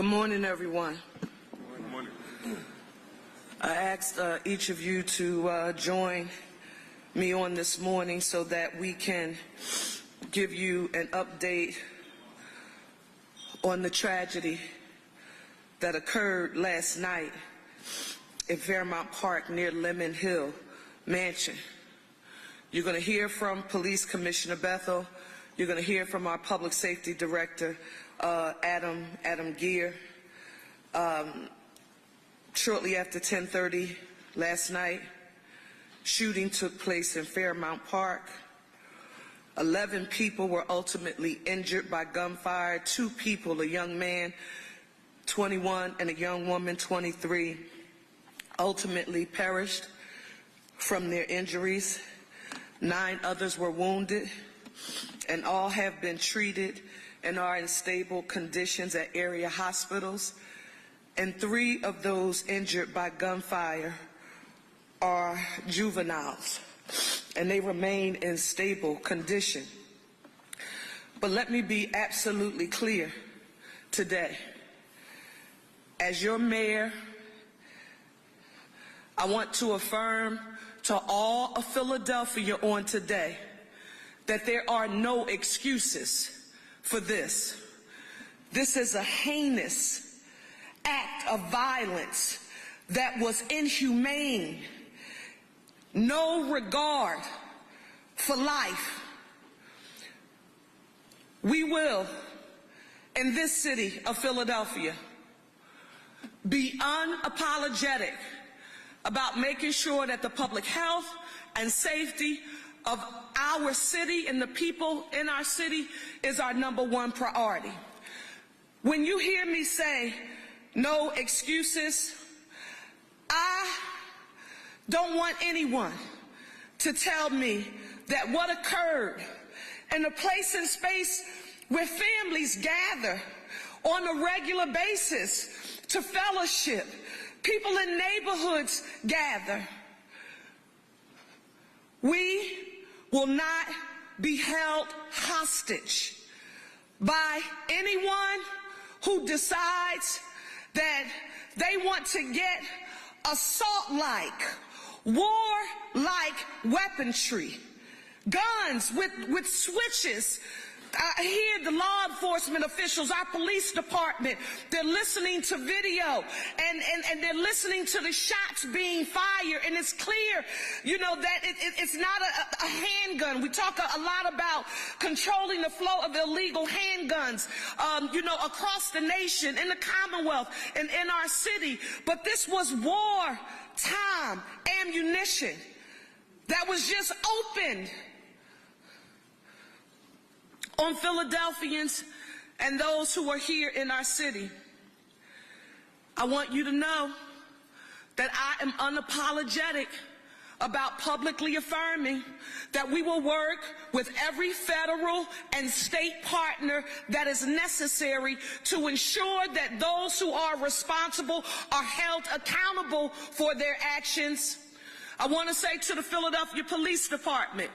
Good morning, everyone. Good morning. I asked each of you to join me on this morning so that we can give you an update on the tragedy that occurred last night in Paramount Park near Lemon Hill Mansion. You're going to hear from Police Commissioner Bethel. You're going to hear from our Public Safety Director, Adam Geer. Shortly after 10:30 last night, shooting took place in Fairmount Park. 11 people were ultimately injured by gunfire. 2 people, a young man, 21, and a young woman, 23, ultimately perished from their injuries. 9 others were wounded, and all have been treated and are in stable conditions at area hospitals. And 3 of those injured by gunfire are juveniles, and they remain in stable condition. But let me be absolutely clear today. As your mayor, I want to affirm to all of Philadelphia on today that there are no excuses for this. This is a heinous act of violence that was inhumane, no regard for life. We will, in this city of Philadelphia, be unapologetic about making sure that the public health and safety of our city and the people in our city is our #1 priority. When you hear me say no excuses, I don't want anyone to tell me that what occurred in a place and space where families gather on a regular basis to fellowship, people in neighborhoods gather. We will not be held hostage by anyone who decides that they want to get assault-like, war-like weaponry, guns with switches. I hear the law enforcement officials, our police department, they're listening to video and they're listening to the shots being fired, and it's clear, you know, that it's not a handgun. We talk a lot about controlling the flow of illegal handguns, you know, across the nation, in the Commonwealth, and in our city. But this was wartime ammunition that was just opened on Philadelphians and those who are here in our city. I want you to know that I am unapologetic about publicly affirming that we will work with every federal and state partner that is necessary to ensure that those who are responsible are held accountable for their actions. I want to say to the Philadelphia Police Department,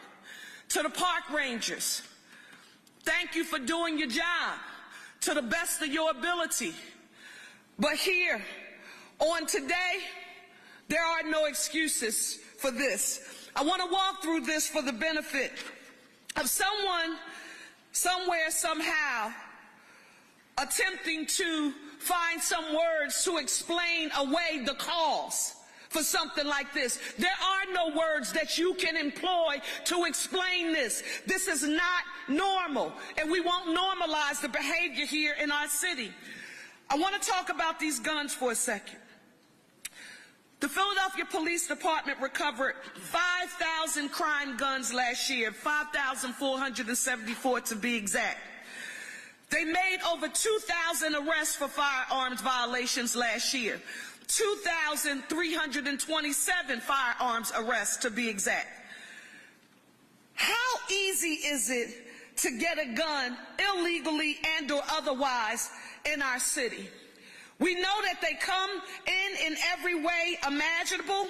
to the park rangers, thank you for doing your job to the best of your ability. But here, on today, there are no excuses for this. I want to walk through this for the benefit of someone, somewhere, somehow, attempting to find some words to explain away the cause for something like this. There are no words that you can employ to explain this. This is not normal, and we won't normalize the behavior here in our city. I want to talk about these guns for a second. The Philadelphia Police Department recovered 5,000 crime guns last year, 5,474 to be exact. They made over 2,000 arrests for firearms violations last year. 2,327 firearms arrests to be exact. How easy is it to get a gun illegally and or otherwise in our city? We know that they come in every way imaginable,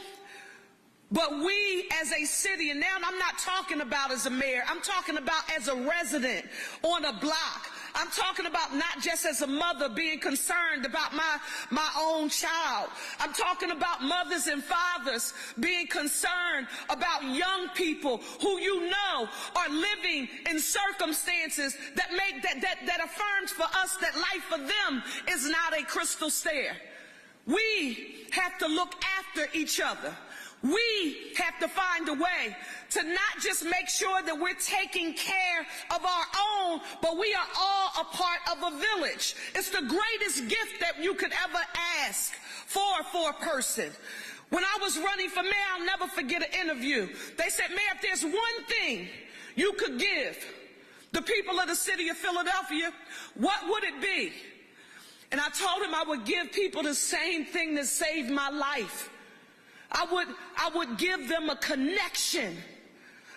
but we as a city, and now I'm not talking about as a mayor, I'm talking about as a resident on a block, I'm talking about not just as a mother being concerned about my own child. I'm talking about mothers and fathers being concerned about young people who you know are living in circumstances that affirms for us that life for them is not a crystal stair. We have to look after each other. We have to find a way to not just make sure that we're taking care of our own, but we are all a part of a village. It's the greatest gift that you could ever ask for a person. When I was running for mayor, I'll never forget an interview. They said, Mayor, if there's one thing you could give the people of the city of Philadelphia, what would it be? And I told him I would give people the same thing that saved my life. I would give them a connection,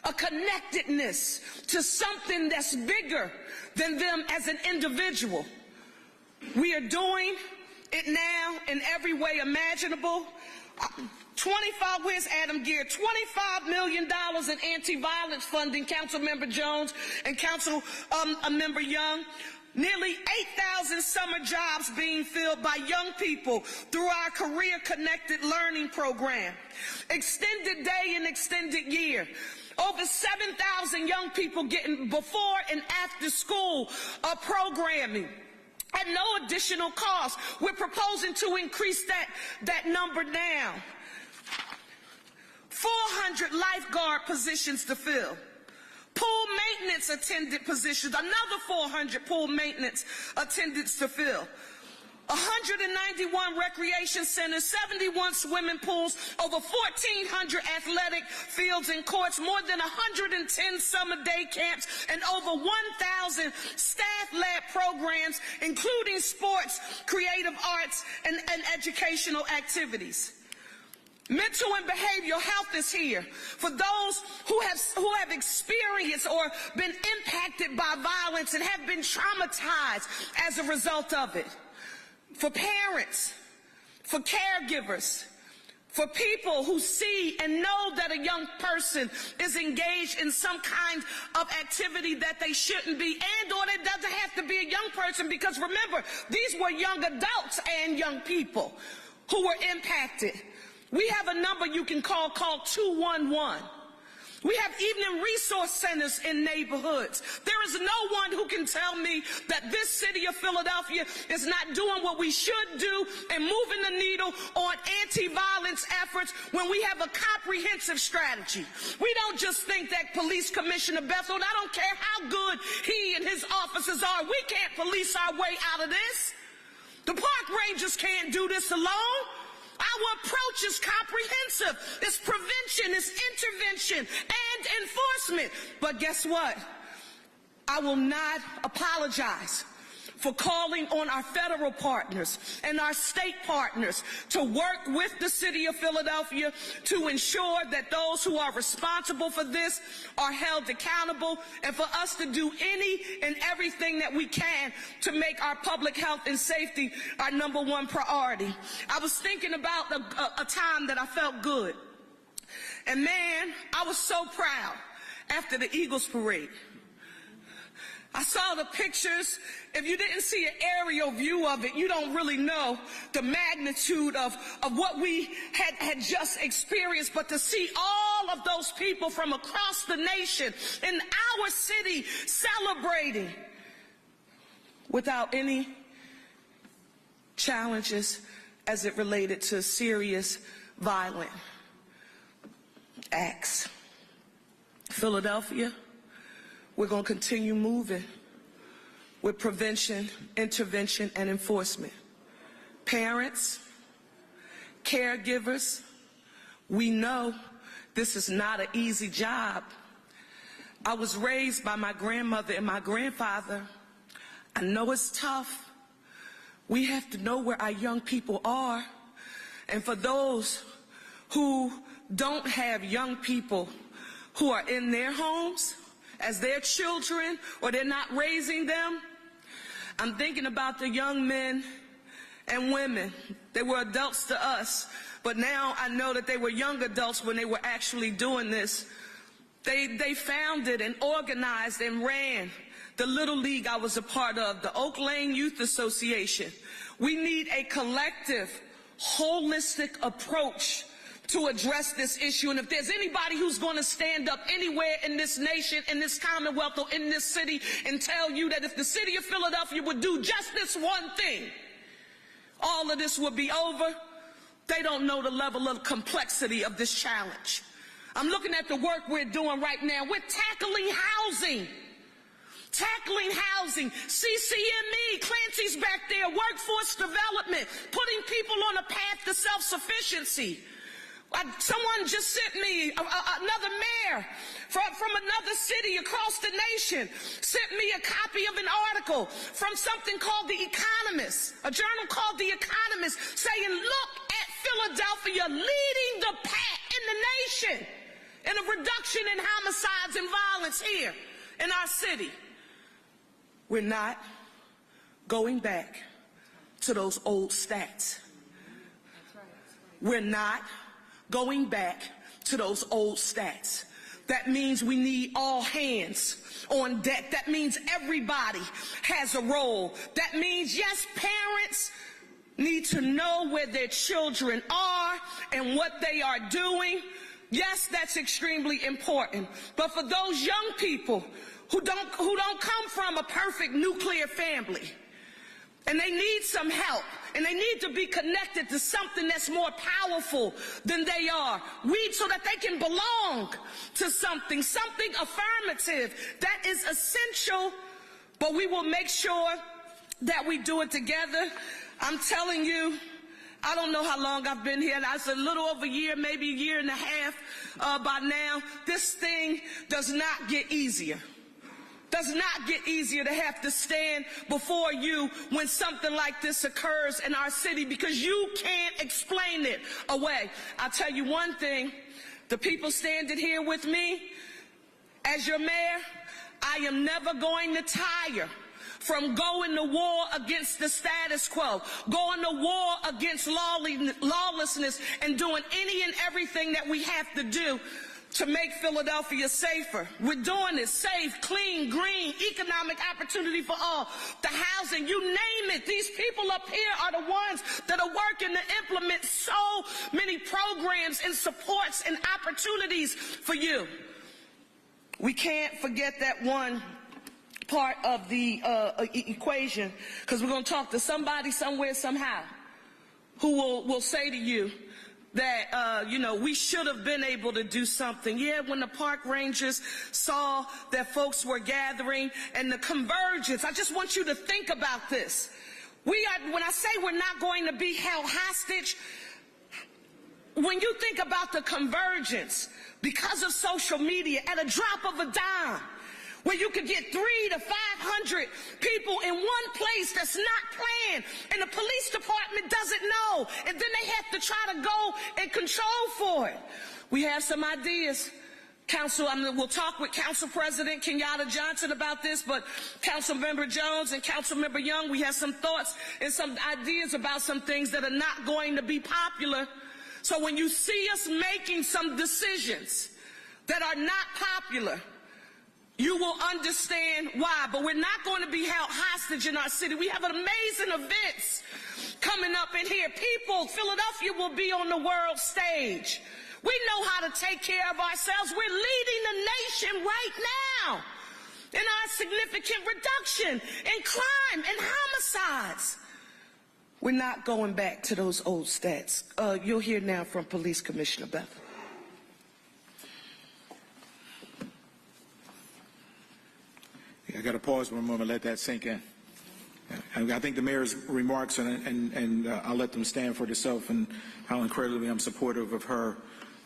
a connectedness to something that's bigger than them as an individual. We are doing it now in every way imaginable. Where's Adam Gear? $25 million in anti-violence funding, Councilmember Jones and Councilmember Young. Nearly 8,000 summer jobs being filled by young people through our career-connected learning program. Extended day and extended year. Over 7,000 young people getting before and after school programming at no additional cost. We're proposing to increase that number now. 400 lifeguard positions to fill. Pool maintenance attendant positions, another 400 pool maintenance attendants to fill. 191 recreation centers, 71 swimming pools, over 1,400 athletic fields and courts, more than 110 summer day camps, and over 1,000 staff-led programs, including sports, creative arts, and educational activities. Mental and behavioral health is here for those who have experienced or been impacted by violence and have been traumatized as a result of it. For parents, for caregivers, for people who see and know that a young person is engaged in some kind of activity that they shouldn't be, and or it doesn't have to be a young person, because remember, these were young adults and young people who were impacted. We have a number you can call 211. We have evening resource centers in neighborhoods. There is no one who can tell me that this city of Philadelphia is not doing what we should do and moving the needle on anti-violence efforts when we have a comprehensive strategy. We don't just think that Police Commissioner Bethel, I don't care how good he and his officers are, we can't police our way out of this. The park rangers can't do this alone. Our approach is comprehensive. It's prevention, it's intervention, and enforcement. But guess what? I will not apologize for calling on our federal partners and our state partners to work with the city of Philadelphia to ensure that those who are responsible for this are held accountable, and for us to do any and everything that we can to make our public health and safety our #1 priority. I was thinking about a time that I felt good. And man, I was so proud after the Eagles parade. I saw the pictures. If you didn't see an aerial view of it, you don't really know the magnitude of what we had just experienced. But to see all of those people from across the nation in our city celebrating without any challenges as it related to serious violent acts. Philadelphia, we're going to continue moving with prevention, intervention, and enforcement. Parents, caregivers, we know this is not an easy job. I was raised by my grandmother and my grandfather. I know it's tough. We have to know where our young people are. And for those who don't have young people who are in their homes as their children, or they're not raising them, I'm thinking about the young men and women. They were adults to us, but now I know that they were young adults when they were actually doing this. They founded and organized and ran the Little League I was a part of, the Oak Lane Youth Association. We need a collective, holistic approach to address this issue. And if there's anybody who's going to stand up anywhere in this nation, in this Commonwealth, or in this city and tell you that if the city of Philadelphia would do just this one thing, all of this would be over, they don't know the level of complexity of this challenge. I'm looking at the work we're doing right now. We're tackling housing. Tackling housing, CCME, Clancy's back there, workforce development, putting people on a path to self-sufficiency. Someone just sent me, another mayor from another city across the nation, sent me a copy of an article from something called The Economist, a journal called The Economist, saying, look at Philadelphia leading the pack in the nation in a reduction in homicides and violence here in our city. We're not going back to those old stats. We're not going back to those old stats. That means we need all hands on deck. That means everybody has a role. That means, yes, parents need to know where their children are and what they are doing. Yes, that's extremely important. But for those young people who don't come from a perfect nuclear family, and they need some help, and they need to be connected to something that's more powerful than they are, so that they can belong to something affirmative. That is essential, but we will make sure that we do it together. I'm telling you, I don't know how long I've been here. That's a little over a year, maybe a year and a half by now. This thing does not get easier. Does not get easier to have to stand before you when something like this occurs in our city, because you can't explain it away. I'll tell you one thing, the people standing here with me as your mayor, I am never going to tire from going to war against the status quo, going to war against lawlessness, and doing any and everything that we have to do to make Philadelphia safer. We're doing it safe, clean, green, economic opportunity for all. The housing, you name it. These people up here are the ones that are working to implement so many programs and supports and opportunities for you. We can't forget that one part of the equation, because we're going to talk to somebody somewhere somehow who will say to you that, we should have been able to do something. Yeah, when the park rangers saw that folks were gathering and the convergence, I just want you to think about this. When I say we're not going to be held hostage, when you think about the convergence, because of social media, at a drop of a dime, where you could get 300 to 500 people in one place that's not planned, and the police department doesn't know, and then they have to try to go and control for it. We have some ideas. Council, we'll talk with Council President Kenyatta Johnson about this, but Councilmember Jones and Councilmember Young, we have some thoughts and some ideas about some things that are not going to be popular. So when you see us making some decisions that are not popular, you will understand why. But we're not going to be held hostage in our city. We have amazing events coming up in here. Philadelphia will be on the world stage. We know how to take care of ourselves. We're leading the nation right now in our significant reduction in crime and homicides. We're not going back to those old stats. You'll hear now from Police Commissioner Bethel. I got to pause for a moment, let that sink in. I think the mayor's remarks, and I'll let them stand for themselves, and how incredibly I'm supportive of her.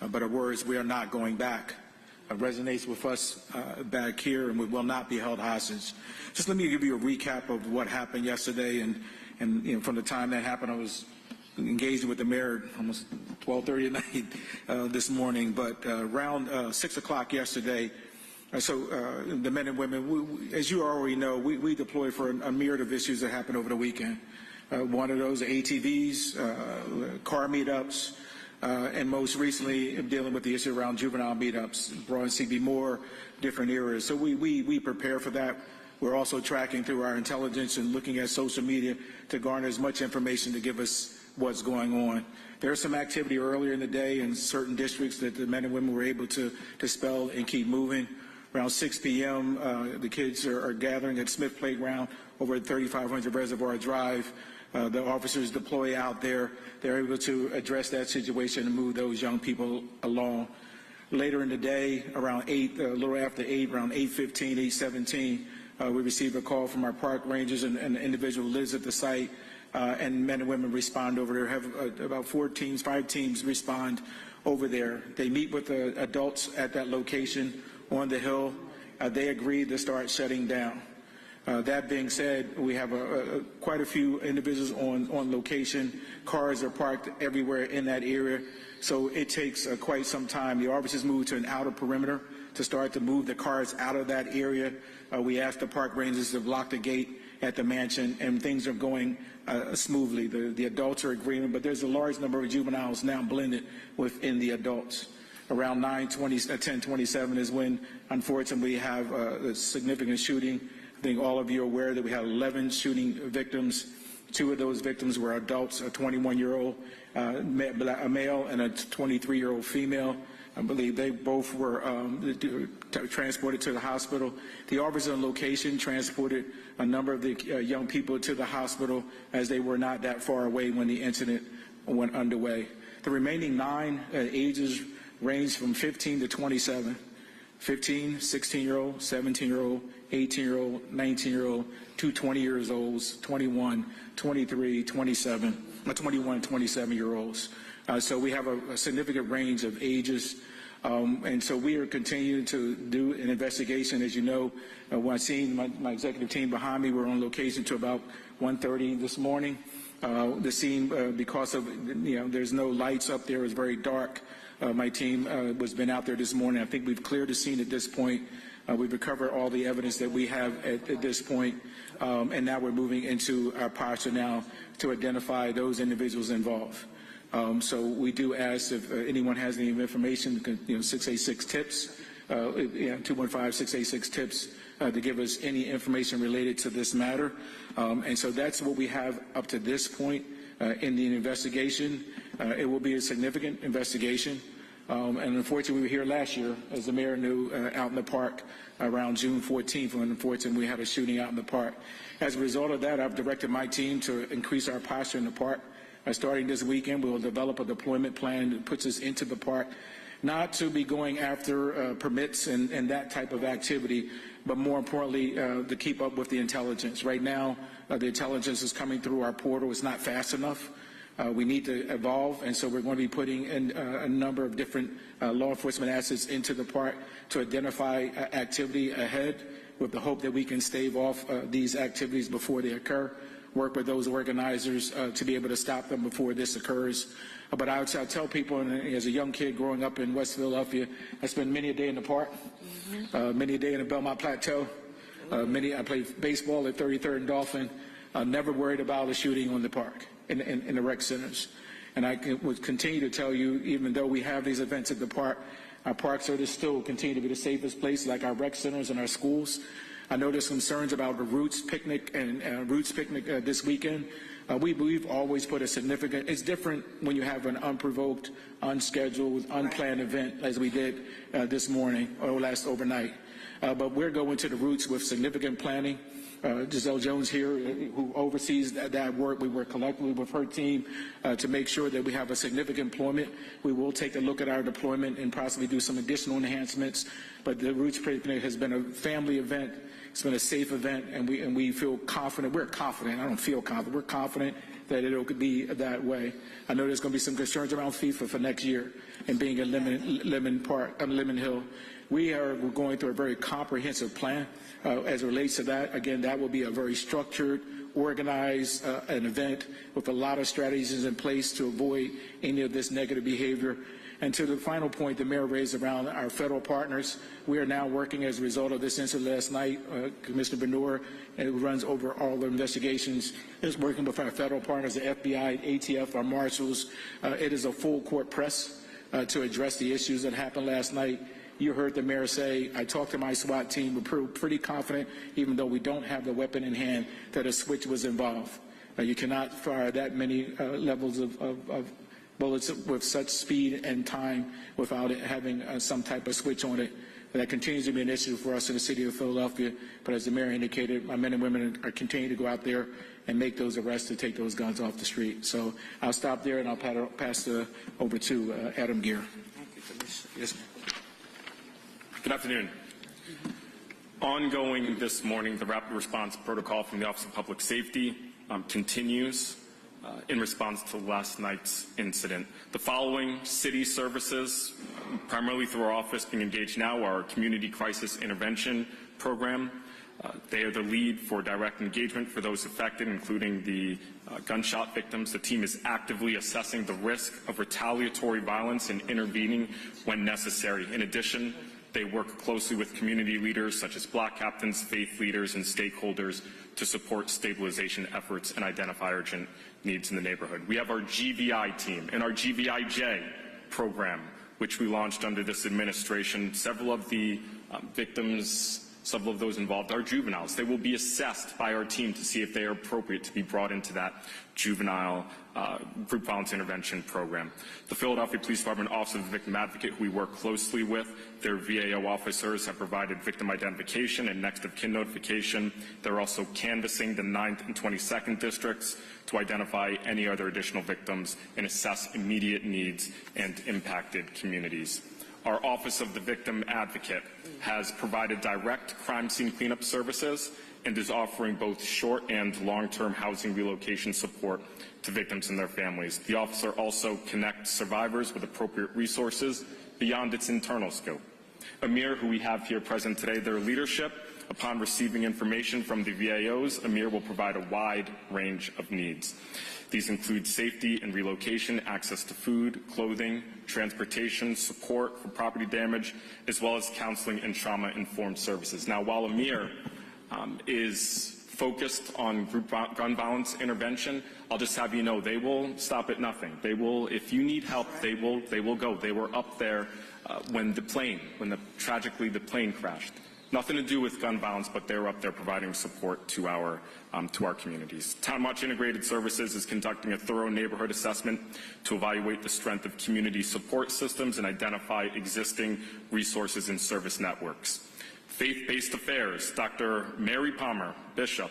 But her words, "we are not going back," resonates with us back here, and we will not be held hostage. Just let me give you a recap of what happened yesterday, and from the time that happened, I was engaging with the mayor almost 12:30 at night this morning. But around 6 o'clock yesterday. The men and women, as you already know, we deploy for a myriad of issues that happened over the weekend. One of those, ATVs, car meetups, and most recently dealing with the issue around juvenile meetups, Broad and CB, more different areas. So we prepare for that. We're also tracking through our intelligence and looking at social media to garner as much information to give us what's going on. There's some activity earlier in the day in certain districts that the men and women were able to dispel and keep moving. Around 6 p.m., the kids are gathering at Smith Playground over at 3500 Reservoir Drive. The officers deploy out there. They're able to address that situation and move those young people along. Later in the day, around 8, a little after 8, around 8:15, 8:17, we received a call from our park rangers and an individual who lives at the site, and men and women respond over there. Have about 5 teams respond over there. They meet with the adults at that location on the hill. They agreed to start shutting down. That being said, we have quite a few individuals on location. Cars are parked everywhere in that area, so it takes quite some time. The officers moved to an outer perimeter to start to move the cars out of that area. We asked the park rangers to block the gate at the mansion, and things are going smoothly. The adults are agreeing, but there's a large number of juveniles now blended within the adults. Around 10:27 is when, unfortunately, we have a significant shooting. I think all of you are aware that we had 11 shooting victims. 2 of those victims were adults, a 21-year-old male and a 23-year-old female. I believe they both were transported to the hospital. The officers on location transported a number of the young people to the hospital as they were not that far away when the incident went underway. The remaining 9 ages range from 15 to 27. 15, 16-year-old, 17-year-old, 18-year-old, 19-year-old, 2 20-year-olds, 21, 23, 27, 21, 27-year-olds. So we have a significant range of ages. And so we are continuing to do an investigation. As you know, when I seen my executive team behind me, we're on location to about 1:30 this morning. The scene, because of, there's no lights up there, is very dark. My team has been out there this morning. I think we've cleared the scene at this point. We've recovered all the evidence that we have at this point, and now we're moving into our posture now to identify those individuals involved. So we do ask if anyone has any information, 686-TIPS, 215-686-TIPS, to give us any information related to this matter. And so that's what we have up to this point in the investigation. It will be a significant investigation. And unfortunately, we were here last year, as the mayor knew, out in the park around June 14th, when unfortunately we had a shooting out in the park. As a result of that, I've directed my team to increase our posture in the park. Starting this weekend, we will develop a deployment plan that puts us into the park, not to be going after permits and that type of activity, but more importantly, to keep up with the intelligence. Right now, the intelligence is coming through our portal. It's not fast enough. We need to evolve, and so we're going to be putting in a number of different law enforcement assets into the park to identify activity ahead, with the hope that we can stave off these activities before they occur, work with those organizers to be able to stop them before this occurs. But I tell people, and as a young kid growing up in West Philadelphia, I spent many a day in the park, many a day in the Belmont Plateau. I played baseball at 33rd and Dolphin. Never worried about a shooting on the park, in the rec centers. And I would continue to tell you, even though we have these events at the park, our parks are to still continue to be the safest place, like our rec centers and our schools. I know there's concerns about the Roots Picnic and Roots Picnic this weekend. We've always put a significant, it's different when you have an unprovoked, unscheduled, unplanned event, as we did this morning or last overnight. But we're going to the Roots with significant planning. Giselle Jones here, who oversees that work, we work collectively with her team to make sure that we have a significant deployment. We will take a look at our deployment and possibly do some additional enhancements. But the Roots Picnic has been a family event. It's been a safe event, and we feel confident. We're confident. I don't feel confident. We're confident that it could be that way. I know there's going to be some concerns around FIFA for next year and being at Lemon Hill. We're going through a very comprehensive plan as it relates to that. Again, that will be a very structured, organized an event with a lot of strategies in place to avoid any of this negative behavior. And to the final point the mayor raised around our federal partners, we are now working as a result of this incident last night. Commissioner Bennour, who runs over all the investigations, is working with our federal partners, the FBI, ATF, our marshals. It is a full court press to address the issues that happened last night. You heard the mayor say, I talked to my SWAT team, we're pretty confident, even though we don't have the weapon in hand, that a switch was involved. You cannot fire that many levels of bullets with such speed and time without it having some type of switch on it. That continues to be an issue for us in the city of Philadelphia. But as the mayor indicated, my men and women are continuing to go out there and make those arrests to take those guns off the street. So I'll stop there and I'll pass over to Adam Gear. Yes, ma'am. Good afternoon. Ongoing this morning, the rapid response protocol from the Office of Public Safety continues in response to last night's incident. The following city services, primarily through our office being engaged now, are our Community Crisis Intervention Program. They are the lead for direct engagement for those affected, including the gunshot victims. The team is actively assessing the risk of retaliatory violence and intervening when necessary. In addition, they work closely with community leaders such as block captains, faith leaders, and stakeholders to support stabilization efforts and identify urgent needs in the neighborhood. We have our GVI team and our GVIJ program, which we launched under this administration. Several of the victims, several of those involved are juveniles. They will be assessed by our team to see if they are appropriate to be brought into that juvenile group violence intervention program. The Philadelphia Police Department Office of the Victim Advocate, who we work closely with, their VAO officers have provided victim identification and next of kin notification. They're also canvassing the 9th and 22nd districts to identify any other additional victims and assess immediate needs and impacted communities. Our Office of the Victim Advocate has provided direct crime scene cleanup services and is offering both short and long-term housing relocation support to victims and their families. The officer also connects survivors with appropriate resources beyond its internal scope. Amir, who we have here present today, their leadership, upon receiving information from the VAOs, Amir will provide a wide range of needs. These include safety and relocation, access to food, clothing, transportation, support for property damage, as well as counseling and trauma-informed services. Now, while Amir is focused on group gun violence intervention, I'll just have you know they will stop at nothing. They will, if you need help, they will go. They were up there when tragically the plane crashed. Nothing to do with gun violence, but they're up there providing support to our communities. Town Watch Integrated Services is conducting a thorough neighborhood assessment to evaluate the strength of community support systems and identify existing resources and service networks. Faith-Based Affairs, Dr. Mary Palmer, Bishop,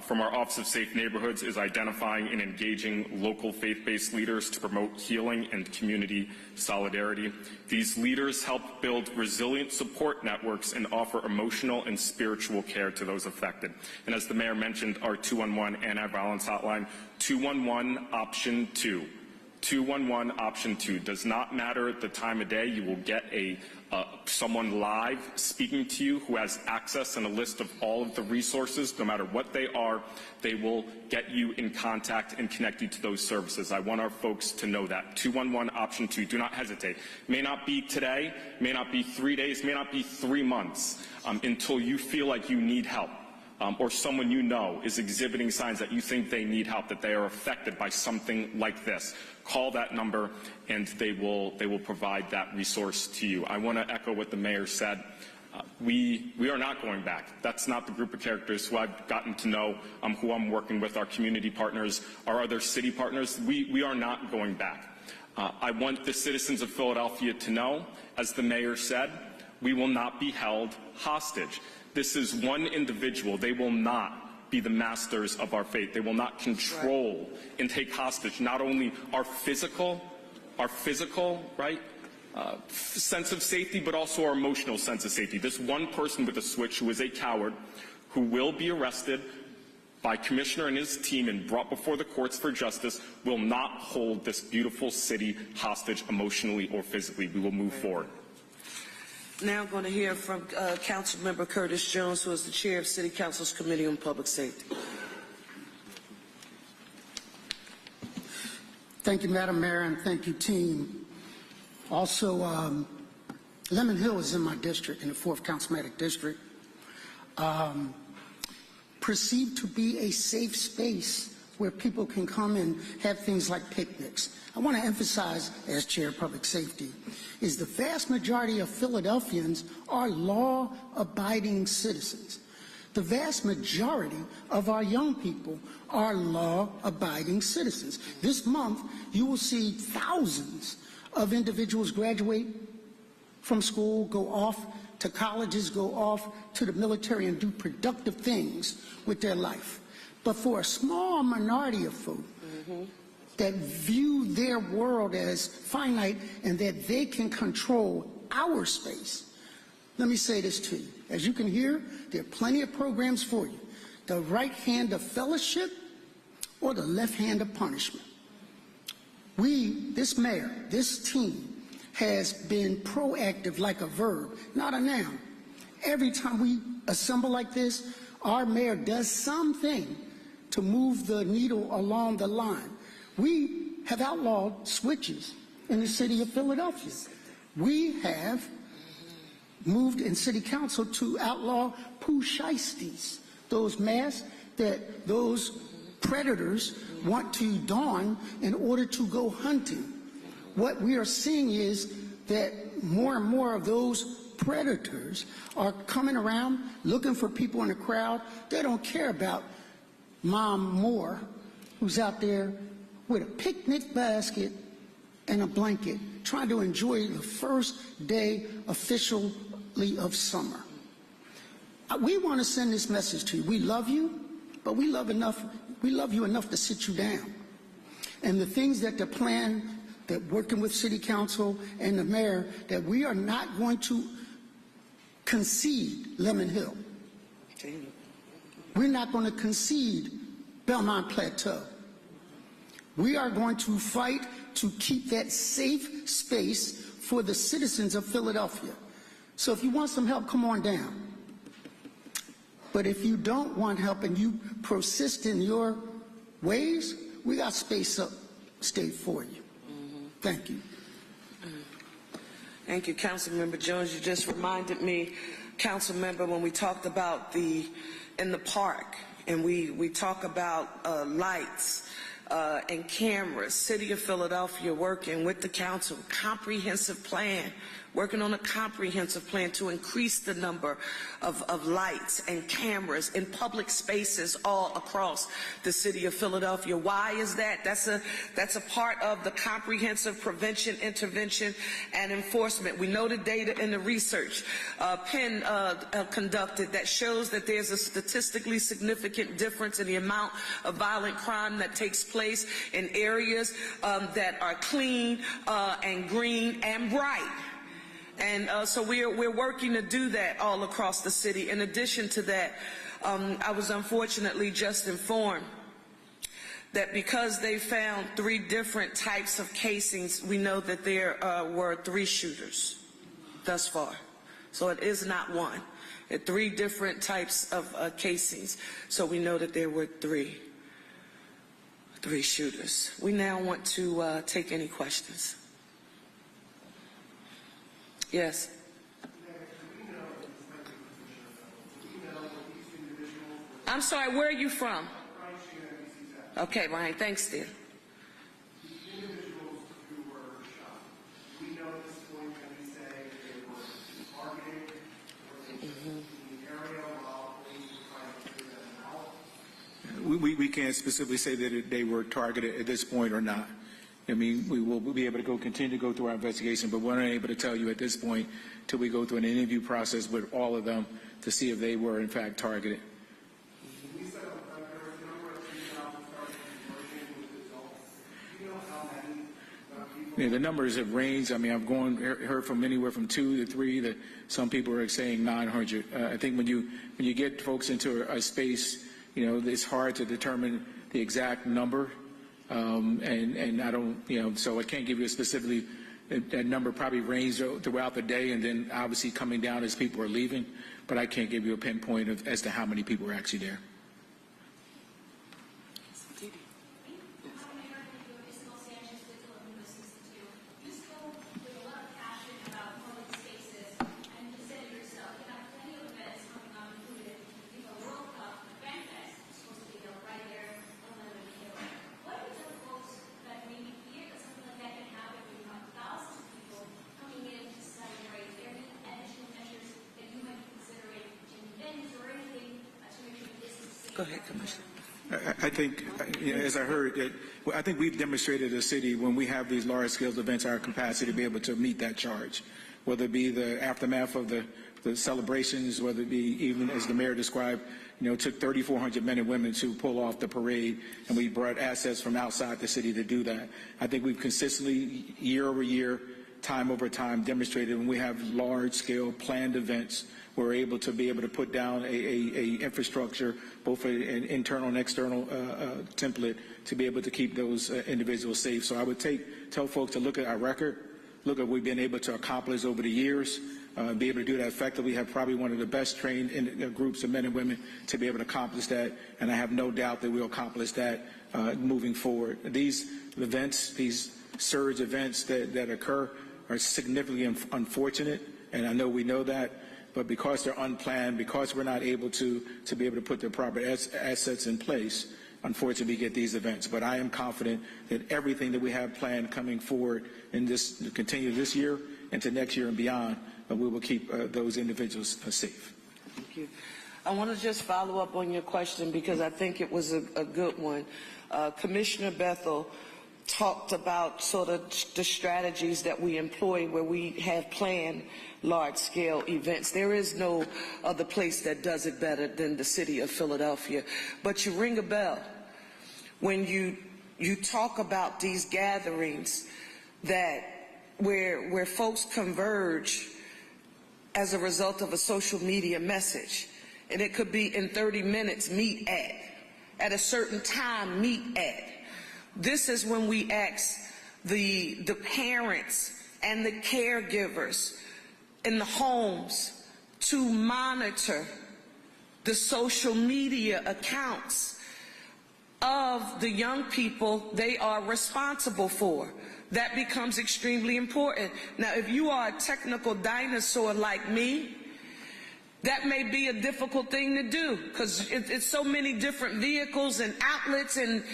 from our Office of Safe Neighborhoods, is identifying and engaging local faith-based leaders to promote healing and community solidarity. These leaders help build resilient support networks and offer emotional and spiritual care to those affected. And as the mayor mentioned, our 211 anti-violence hotline, 211 option 2. 211 option 2. Does not matter the time of day. You will get someone live speaking to you who has access and a list of all of the resources. No matter what they are, they will get you in contact and connect you to those services. I want our folks to know that. 211 option 2. Do not hesitate. May not be today, may not be 3 days, may not be 3 months until you feel like you need help. Or someone you know is exhibiting signs that you think they need help, that they are affected by something like this. Call that number and they will provide that resource to you. I want to echo what the mayor said. We are not going back. That's not the group of characters who I've gotten to know, who I'm working with, our community partners, our other city partners. We are not going back. I want the citizens of Philadelphia to know, as the mayor said, we will not be held hostage. This is one individual. They will not be the masters of our fate. They will not control and take hostage not only our physical, right, sense of safety, but also our emotional sense of safety. This one person with a switch who is a coward, who will be arrested by Commissioner and his team and brought before the courts for justice, will not hold this beautiful city hostage emotionally or physically. We will move forward. Now I'm going to hear from Councilmember Curtis Jones, who is the chair of City Council's Committee on Public Safety. Thank you, Madam Mayor, and thank you, team. Also, Lemon Hill is in my district, in the 4th Councilmanic District. Perceived to be a safe space where people can come and have things like picnics. I want to emphasize, as Chair of Public Safety, is the vast majority of Philadelphians are law-abiding citizens. The vast majority of our young people are law-abiding citizens. This month, you will see thousands of individuals graduate from school, go off to colleges, go off to the military, and do productive things with their life. But for a small minority of folk that view their world as finite and that they can control our space, let me say this to you. As you can hear, there are plenty of programs for you. The right hand of fellowship or the left hand of punishment. This mayor, this team, has been proactive like a verb, not a noun. Every time we assemble like this, our mayor does something to move the needle along the line. We have outlawed switches in the city of Philadelphia. We have moved in city council to outlaw poo-shiesties, those masks that those predators want to don in order to go hunting. What we are seeing is that more and more of those predators are coming around looking for people in the crowd. They don't care about Mom Moore, who's out there with a picnic basket and a blanket, trying to enjoy the first day officially of summer. We want to send this message to you. We love you, but we love you enough to sit you down. And the things that the plan, that working with City Council and the mayor, that we are not going to concede Lemon Hill. We're not going to concede Belmont Plateau. We are going to fight to keep that safe space for the citizens of Philadelphia. So if you want some help, come on down. But if you don't want help and you persist in your ways, we got space upstate for you. Thank you. Thank you, Councilmember Jones. You just reminded me, Councilmember, when we talked about in the park, and we talk about lights and cameras, City of Philadelphia working with the council, comprehensive plan, working on a comprehensive plan to increase the number of lights and cameras in public spaces all across the city of Philadelphia. Why is that? That's a part of the comprehensive prevention, intervention, and enforcement. We know the data and the research Penn conducted that shows that there's a statistically significant difference in the amount of violent crime that takes place in areas that are clean and green and bright. And so we're working to do that all across the city. In addition to that, I was unfortunately just informed that because they found 3 different types of casings, we know that there were 3 shooters thus far. So it is not one. There are 3 different types of casings. So we know that there were 3 shooters. We now want to take any questions. Yes. I'm sorry, where are you from? Okay, Ryan, thanks, dear. The individuals who were shot, we know at this point, can we say they were targeted, or they were in the area while police were trying to figure them out? We can't specifically say that they were targeted at this point or not. I mean, we will be able to continue to go through our investigation, but we're not able to tell you at this point till we go through an interview process with all of them to see if they were in fact targeted. We said there was a number of 3,000 targets working with adults. Do you know how many people? Yeah, the numbers have ranged. I mean, I've heard from anywhere from 2 to 3. That some people are saying 900. I think when you get folks into a space, you know, it's hard to determine the exact number. And I don't, so I can't give you a specifically. That number probably ranged throughout the day, and then obviously coming down as people are leaving. But I can't give you a pinpoint as to how many people are actually there. Go ahead, Commissioner. I think, as I heard, I think we've demonstrated as a city when we have these large-scale events, our capacity to be able to meet that charge, whether it be the aftermath of the celebrations, whether it be even as the mayor described, it took 3,400 men and women to pull off the parade, and we brought assets from outside the city to do that. I think we've consistently, year over year, time over time, demonstrated when we have large-scale planned events, we're able to put down a infrastructure, both an internal and external template, to be able to keep those individuals safe. So I would tell folks to look at our record, look at what we've been able to accomplish over the years, be able to do that effectively. We have probably one of the best trained groups of men and women to be able to accomplish that, and I have no doubt that we'll accomplish that moving forward. These events, these surge events that occur are significantly unfortunate, and I know we know that. But because they're unplanned, because we're not able to be able to put the proper assets in place, unfortunately we get these events. But I am confident that everything that we have planned coming forward and continue this year into next year and beyond, we will keep those individuals safe. Thank you. I want to just follow up on your question because I think it was a good one. Commissioner Bethel talked about sort of the strategies that we employ where we have planned large-scale events. There is no other place that does it better than the city of Philadelphia. But you ring a bell when you talk about these gatherings that where folks converge as a result of a social media message. And it could be in 30 minutes, meet at a certain time, meet at. This is when we ask the parents and the caregivers in the homes to monitor the social media accounts of the young people they are responsible for. That becomes extremely important. Now, if you are a technical dinosaur like me, that may be a difficult thing to do because it's so many different vehicles and outlets and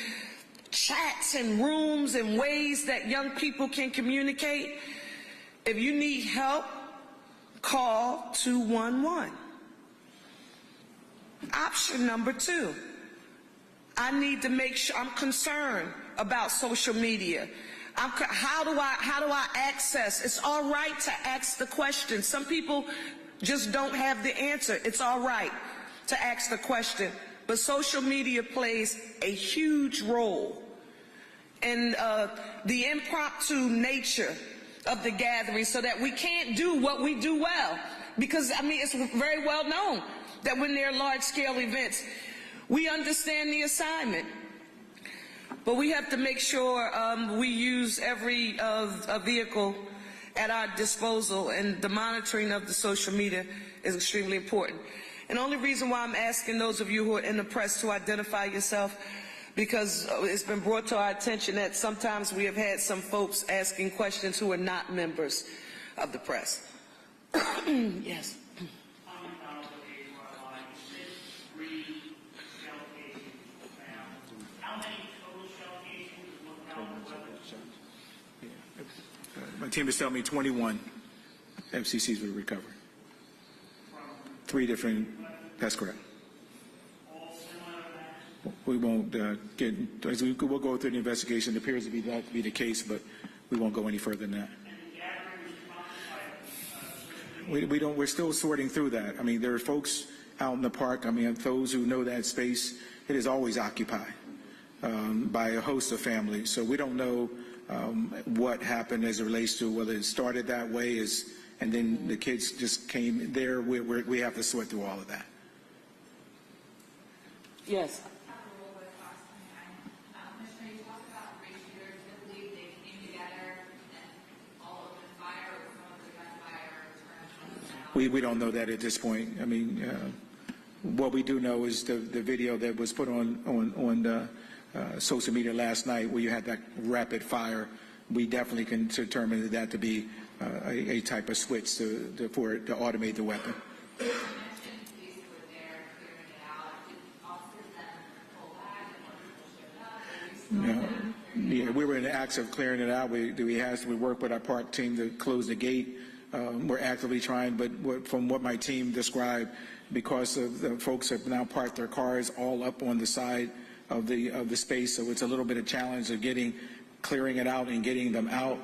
chats and rooms and ways that young people can communicate. If you need help, call 211. Option number 2, I need to make sure I'm concerned about social media. How do I access? It's all right to ask the question. Some people just don't have the answer. It's all right to ask the question. But social media plays a huge role in the impromptu nature of the gathering so that we can't do what we do well. Because, I mean, it's very well known that when there are large-scale events, we understand the assignment. But we have to make sure we use every vehicle at our disposal, and the monitoring of the social media is extremely important. And the only reason why I'm asking those of you who are in the press to identify yourself, because it's been brought to our attention that sometimes we have had some folks asking questions who are not members of the press. Yes. My team is telling me 21 FCCs were recovered. 3 different, that's correct. We won't we'll go through the investigation. It appears to be that to be the case, but we won't go any further than that. We're still sorting through that. I mean, there are folks out in the park. I mean, those who know that space, it is always occupied by a host of families. So we don't know what happened as it relates to whether it started that way and then the kids just came there. We have to sort through all of that. Yes. We don't know that at this point. I mean, what we do know is the video that was put on social media last night where you had that rapid fire. We definitely can determine that to be a type of switch to automate the weapon. Yeah, we were in the acts of clearing it out. We worked with our park team to close the gate. we're actively trying, but from what my team described, because of the folks have now parked their cars all up on the side of the space, so it's a little bit of challenge of clearing it out and getting them out.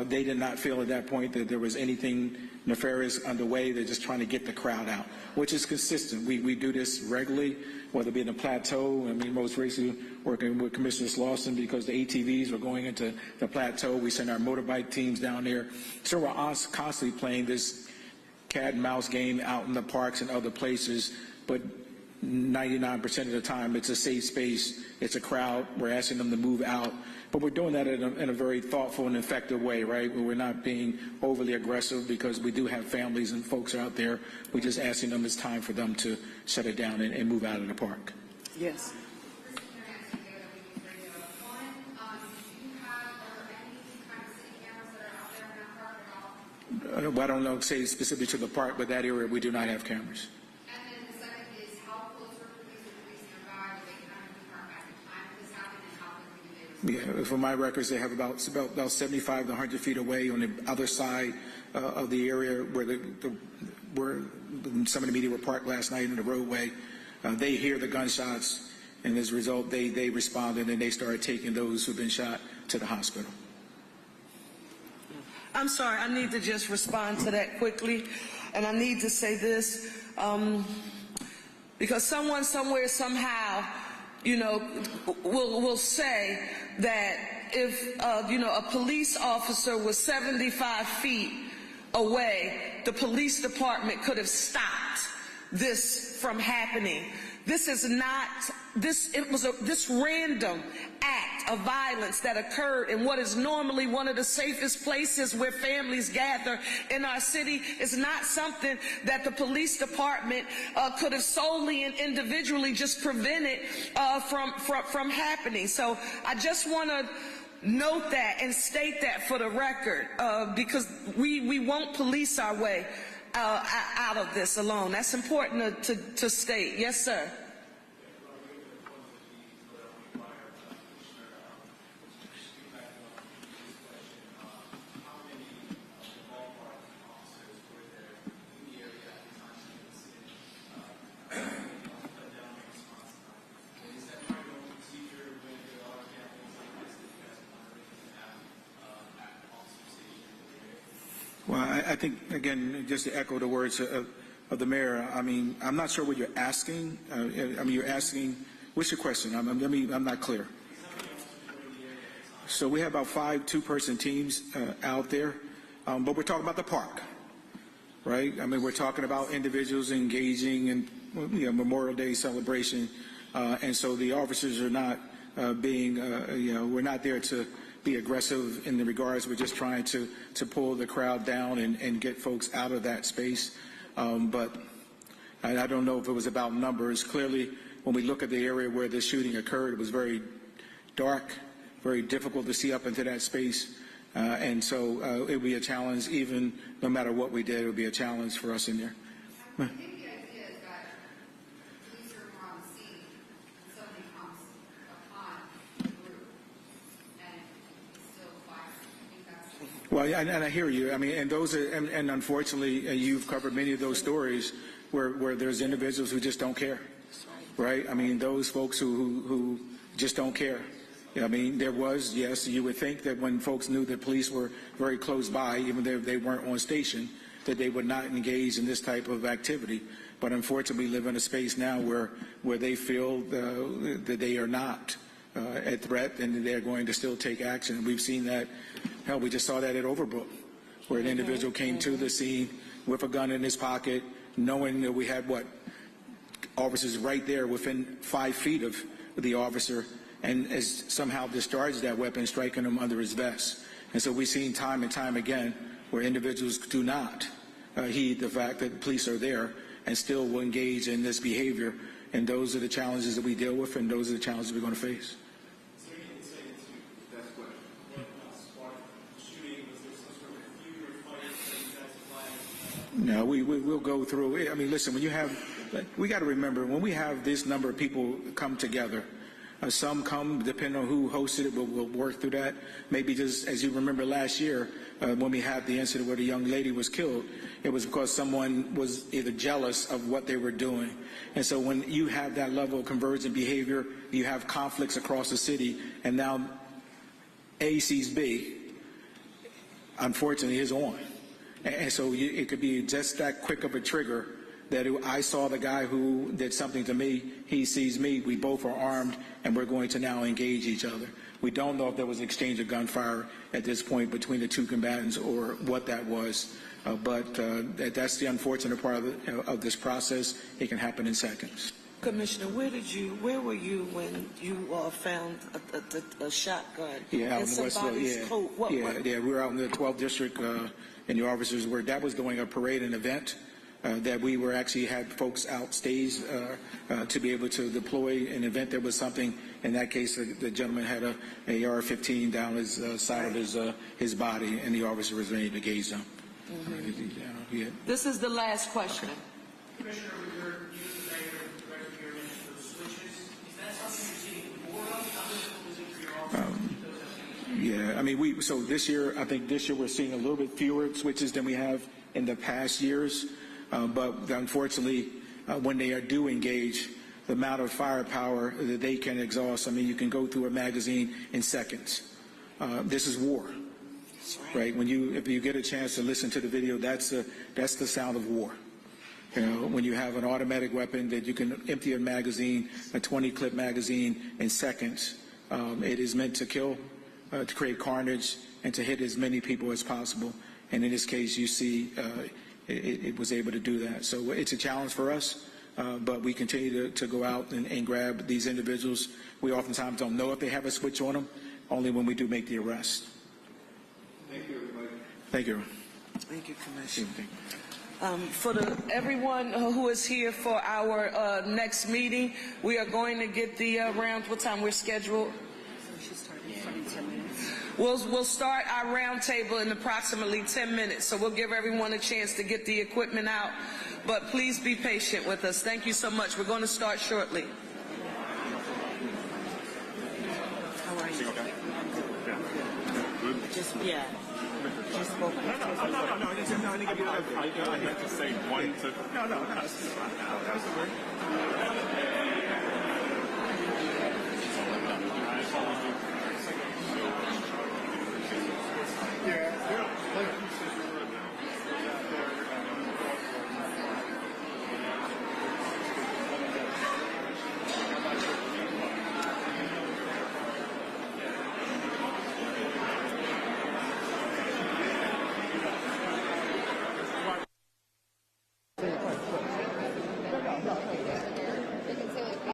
They did not feel at that point that there was anything nefarious underway. They're just trying to get the crowd out, which is consistent. We do this regularly, whether it be in the plateau. I mean, most recently working with Commissioner Slauson because the ATVs were going into the plateau. We send our motorbike teams down there. So we're constantly playing this cat and mouse game out in the parks and other places, but 99% of the time it's a safe space, it's a crowd, we're asking them to move out, but we're doing that in a very thoughtful and effective way, right? We're not being overly aggressive because we do have families and folks out there. We're just asking them it's time for them to shut it down and move out of the park. Yes. Well, I don't know, say specifically to the park, but that area we do not have cameras. And then the second is how close are police nearby? Do they kind of keep back in time when this happened, and how quickly do they respond? Yeah, from my records, they have about 75 to 100 feet away on the other side of the area where some of the media were parked last night in the roadway. They hear the gunshots, and as a result, they responded and they started taking those who've been shot to the hospital. I'm sorry, I need to just respond to that quickly, and I need to say this, because someone somewhere somehow, will say that if, a police officer was 75 feet away, the police department could have stopped this from happening. This is not, it was this random act of violence that occurred in what is normally one of the safest places where families gather in our city is not something that the police department could have solely and individually just prevented from happening. So I just want to note that and state that for the record, because we won't police our way out of this alone. That's important to state. Yes, sir. Well, I think, again, just to echo the words of the mayor, I mean, I'm not sure what you're asking. You're asking, what's your question? I'm not clear. So we have about 5 two-person teams out there, but we're talking about the park, right? I mean, we're talking about individuals engaging in Memorial Day celebration, and so the officers are not we're not there to be aggressive in the regards. We're just trying to pull the crowd down and get folks out of that space. But I don't know if it was about numbers. Clearly, when we look at the area where the shooting occurred, it was very dark, very difficult to see up into that space. And so it would be a challenge, even no matter what we did, it would be a challenge for us in there. I think the idea is that police are more on the scene and somebody comes upon the group and still fires. I think that's... Well, yeah, and I hear you. I mean, and those are, and unfortunately, you've covered many of those stories where there's individuals who just don't care, right? I mean, those folks who just don't care. I mean, there was, yes, you would think that when folks knew that police were very close by, even though they weren't on station, that they would not engage in this type of activity. But unfortunately, we live in a space now where they feel that they are not at threat and they're going to still take action. We've seen that. Hell, we just saw that at Overbrook, where an individual came to the scene with a gun in his pocket, knowing that we had officers right there within 5 feet of the officer, and has somehow discharged that weapon, striking him under his vest. And so we've seen time and time again where individuals do not heed the fact that the police are there and still will engage in this behavior. And those are the challenges that we deal with, and those are the challenges we're going to face. No, we'll go through it. I mean, listen, when you have, we got to remember, when we have this number of people come together, Some come, depending on who hosted it, but we'll work through that. Maybe just, as you remember last year, when we had the incident where the young lady was killed, it was because someone was either jealous of what they were doing. And so when you have that level of convergent behavior, you have conflicts across the city, and now A sees B, unfortunately, is on. And so it could be just that quick of a trigger that I saw the guy who did something to me, he sees me, we both are armed, and we're going to now engage each other. We don't know if there was an exchange of gunfire at this point between the two combatants or what that was, but that's the unfortunate part of this process. It can happen in seconds. Commissioner, where were you when you found a shotgun in somebody's coat? We were out in the 12th district, and the officers were, that was doing a parade and event. That we were actually had folks outstage to be able to deploy an event. There was something, in that case, the gentleman had a AR-15 down his side of his body, and the officer was ready to engage them. This is the last question. Commissioner, with your use of regular for switches, is that something you're seeing more of? How difficult is it for your officers? Yeah, I mean, so this year, I think this year we're seeing a little bit fewer switches than we have in the past years. But unfortunately, when they do engage, the amount of firepower that they can exhaust, I mean, you can go through a magazine in seconds. This is war, right? If you get a chance to listen to the video, that's the sound of war. You know, when you have an automatic weapon that you can empty a magazine, a 20-clip magazine in seconds, it is meant to kill, to create carnage, and to hit as many people as possible. And in this case, you see, it was able to do that. So it's a challenge for us, but we continue to go out and grab these individuals. We oftentimes don't know if they have a switch on them, only when we do make the arrest. Thank you, everybody. Thank you. Thank you, Commissioner. For everyone who is here for our next meeting, we are going to get the round. What time we're scheduled? We'll start our round table in approximately 10 minutes, so we'll give everyone a chance to get the equipment out. But please be patient with us. Thank you so much. We're going to start shortly. How are you? Just spoken. No, I meant to say one to... No, that's the word.